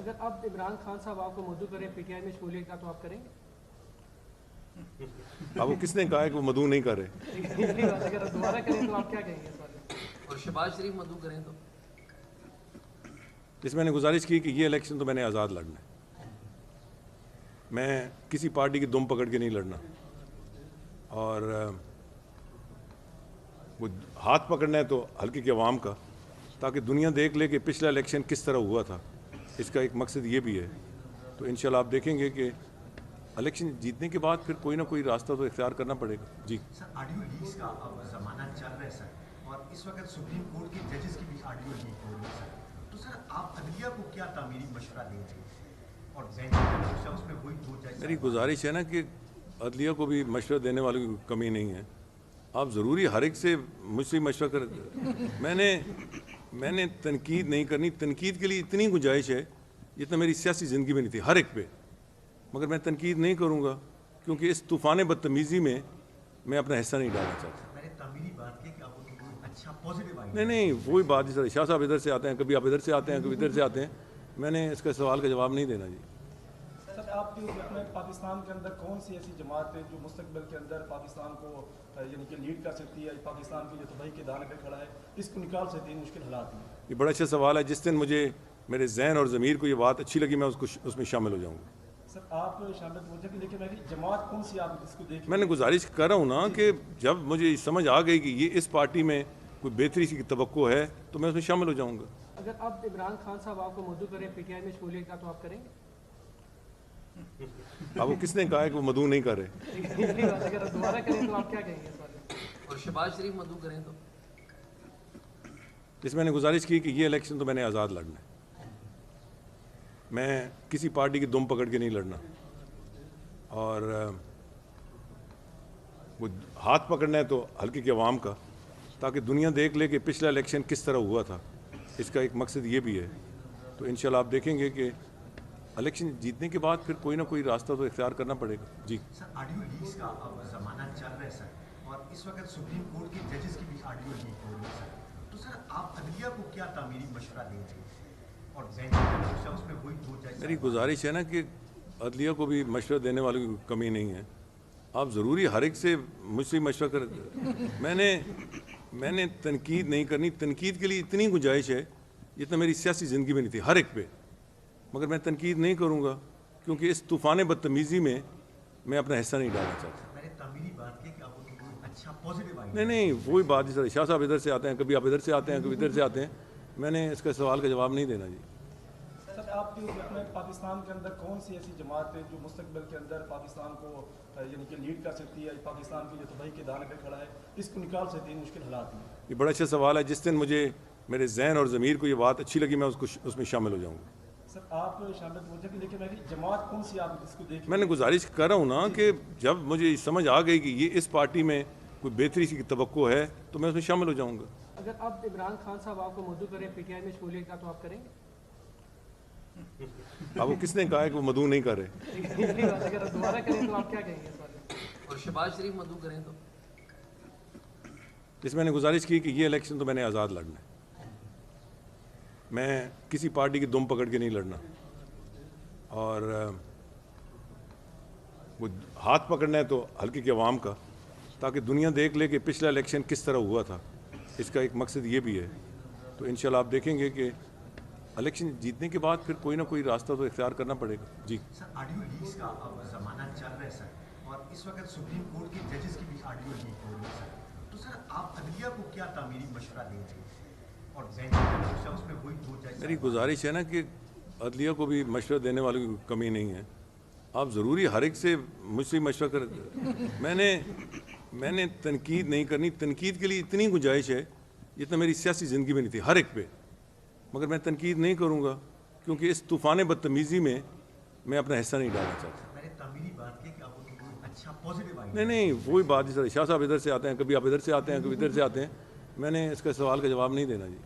اگر اب عمران خان صاحب آپ کو مدعو کریں پی ٹی آئی میں شمولیت کا تو آپ کریں گے؟ اب وہ کس نے کہا ہے کہ وہ مدعو نہیں کر رہے؟ اگر دوبارہ کریں تو آپ کیا کہیں گے اس بارے میں؟ اور شہباز شریف مدعو کریں تو اس میں نے گزارش کی کہ یہ الیکشن تو میں نے آزاد لڑنا ہے، میں کسی پارٹی کی دم پکڑ کے نہیں لڑنا، اور وہ ہاتھ پکڑنا ہے تو حلقے کی عوام کا، تاکہ دنیا دیکھ لے کہ پچھلا الیکشن کس طرح ہوا تھا۔ اس کا ایک مقصد یہ بھی ہے، تو انشاءاللہ آپ دیکھیں گے کہ الیکشن جیتنے کے بعد پھر کوئی نہ کوئی راستہ تو اختیار کرنا پڑے گا۔ جی سر، آڈیو لیکس کا اب زمانہ چل رہا ہے سر، اور اس وقت سپریم کورٹ کے ججز کی بھی آڈیو لیک ہو رہی ہے سر، تو سر آپ عدلیہ کو کیا تعمیری مشورہ دیں گے؟ اور بینچ کا اس میں وہی دو جج، میری گزارش ہے نا کہ عدلیہ کو بھی مشورہ دینے والوں کی کمی نہیں ہے، آپ ضروری ہر ایک سے مجھ سے مشورہ کر، میں نے تنقید نہیں کرنی، تنقید کے لیے اتنی گنجائش ہے جتنا میری سیاسی زندگی میں نہیں تھی ہر ایک پہ، مگر میں تنقید نہیں کروں گا کیونکہ اس طوفان بدتمیزی میں میں اپنا حصہ نہیں ڈالنا چاہتا۔ میں نے تعمیری بات کی کہ آپ کو اچھا پازیٹیو آئی، نہیں وہی بات جی سر، شاہ صاحب ادھر سے آتے ہیں، کبھی آپ ادھر سے آتے ہیں، کبھی ادھر سے آتے ہیں، میں نے اس کا سوال کا جواب نہیں دینا جی۔ سر، آپ کے اپنے پاکستان کے اندر کون سی ایسی جماعت ہے جو مستقبل کے اندر پاکستان کو یعنی کہ لیڈ کر سکتی ہے، پاکستان کی جو تباہی کے دانے پہ کھڑا ہے، اس کو نکال سکتی ہے مشکل حالات میں؟ یہ بڑا اچھا سوال ہے، جس دن مجھے میرے ذہن اور ضمیر کو یہ بات اچھی لگی میں اس میں شامل ہو جاؤں گا۔ سر، آپ شامل مجھے کہ لیکن میری جماعت کون سی آپ اس کو دیکھ، میں نے گزارش کر رہا ہوں نا کہ جب مجھے سمجھ آ گئی کہ یہ اس پارٹی میں کوئی بہتری کی توقع ہے تو میں اس میں شامل ہو جاؤں گا۔ اگر اب عمران خان صاحب آپ کو مدعو کریں پی ٹی آئی میں شمولیت کا تو آپ کریں گے؟ اب وہ کس نے کہا ہے کہ وہ مدعو نہیں کر رہے؟ اگر دوبارہ کریں تو آپ کیا کہیں گے اس بارے میں؟ اور شہباز شریف مدعو کریں تو اس میں نے گزارش کی کہ یہ الیکشن تو میں نے آزاد لڑنا ہے، میں کسی پارٹی کی دم پکڑ کے نہیں لڑنا، اور وہ ہاتھ پکڑنا ہے تو حلقے کی عوام کا، تاکہ دنیا دیکھ لے کہ پچھلا الیکشن کس طرح ہوا تھا۔ اس کا ایک مقصد یہ بھی ہے، تو انشاءاللہ آپ دیکھیں گے کہ الیکشن جیتنے کے بعد پھر کوئی نہ کوئی راستہ تو اختیار کرنا پڑے گا۔ جی سر، آڈیو لیکس کا اب زمانہ چل رہا ہے سر، اور اس وقت سپریم کورٹ کے ججز کی بھی آڈیو لیک ہو رہی ہے سر، تو سر آپ عدلیہ کو کیا تعمیری مشورہ دیں گے؟ اور بینچ کا اس میں وہی دو جج، میری گزارش ہے نا کہ عدلیہ کو بھی مشورہ دینے والوں کی کمی نہیں ہے، آپ ضروری ہر ایک سے مجھ سے مشورہ کر، میں نے تنقید نہیں کرنی، تنقید کے لیے اتنی گنجائش ہے جتنا میری سیاسی زندگی میں نہیں تھی ہر ایک پہ، مگر میں تنقید نہیں کروں گا کیونکہ اس طوفان بدتمیزی میں میں اپنا حصہ نہیں ڈالنا چاہتا۔ میں نے تعمیری بات کی کہ آپ کو اچھا پازیٹیو آئی، نہیں وہی بات جی سر، شاہ صاحب ادھر سے آتے ہیں، کبھی آپ ادھر سے آتے ہیں، کبھی ادھر سے آتے ہیں، میں نے اس کا سوال کا جواب نہیں دینا جی۔ سر، آپ کے اپنے پاکستان کے اندر کون سی ایسی جماعت ہے جو مستقبل کے اندر پاکستان کو یعنی کہ لیڈ کر سکتی ہے، پاکستان کی جو تباہی کے دانے پہ کھڑا ہے، اس کو نکال سکتی ہے مشکل حالات میں؟ یہ بڑا اچھا سوال ہے، جس دن مجھے میرے ذہن اور ضمیر کو یہ بات اچھی لگی میں اس میں شامل ہو جاؤں گا۔ سر، آپ شامل مجھے کہ لیکن میری جماعت کون سی آپ اس کو دیکھ، میں نے گزارش کر رہا ہوں نا کہ جب مجھے سمجھ آ گئی کہ یہ اس پارٹی میں کوئی بہتری کی توقع ہے تو میں اس میں شامل ہو جاؤں گا۔ اگر اب عمران خان صاحب آپ کو مدعو کریں پی ٹی آئی میں شمولیت کا تو آپ کریں گے؟ اب وہ کس نے کہا ہے کہ وہ مدعو نہیں کر رہے؟ اگر دوبارہ کریں تو آپ کیا کہیں گے اس بارے میں؟ اور شہباز شریف مدعو کریں تو اس میں نے گزارش کی کہ یہ الیکشن تو میں نے آزاد لڑنا ہے، میں کسی پارٹی کی دم پکڑ کے نہیں لڑنا، اور وہ ہاتھ پکڑنا ہے تو حلقے کی عوام کا، تاکہ دنیا دیکھ لے کہ پچھلا الیکشن کس طرح ہوا تھا۔ اس کا ایک مقصد یہ بھی ہے، تو انشاءاللہ آپ دیکھیں گے کہ الیکشن جیتنے کے بعد پھر کوئی نہ کوئی راستہ تو اختیار کرنا پڑے گا۔ جی سر، آڈیو لیکس کا اب زمانہ چل رہا ہے سر، اور اس وقت سپریم کورٹ کے ججز کی بھی آڈیو لیک ہو رہی ہے سر، تو سر آپ عدلیہ کو کیا تعمیری مشورہ دیں گے؟ اور بینچ کا اس میں وہی دو جج، میری گزارش ہے نا کہ عدلیہ کو بھی مشورہ دینے والوں کی کمی نہیں ہے، آپ ضروری ہر ایک سے مجھ سے مشورہ کر، میں نے تنقید نہیں کرنی، تنقید کے لیے اتنی گنجائش ہے جتنا میری سیاسی زندگی میں نہیں تھی ہر ایک پہ، مگر میں تنقید نہیں کروں گا کیونکہ اس طوفان بدتمیزی میں میں اپنا حصہ نہیں ڈالنا چاہتا۔ میں نے تعمیری بات کی کہ آپ کو اچھا پازیٹیو آئی، نہیں وہی بات جی سر، شاہ صاحب ادھر سے آتے ہیں، کبھی آپ ادھر سے آتے ہیں، کبھی ادھر سے آتے ہیں، میں نے اس کا سوال کا جواب نہیں دینا جی۔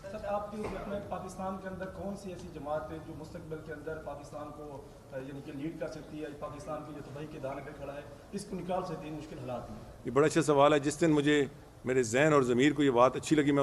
سر، آپ کے اپنے پاکستان کے اندر کون سی ایسی جماعت ہے جو مستقبل کے اندر پاکستان کو یعنی کہ لیڈ کر سکتی ہے، پاکستان کی جو تباہی کے دانے پہ کھڑا ہے، اس کو نکال سکتی ہے مشکل حالات میں؟ یہ بڑا اچھا سوال ہے، جس دن مجھے میرے ذہن اور ضمیر کو یہ بات اچھی لگی میں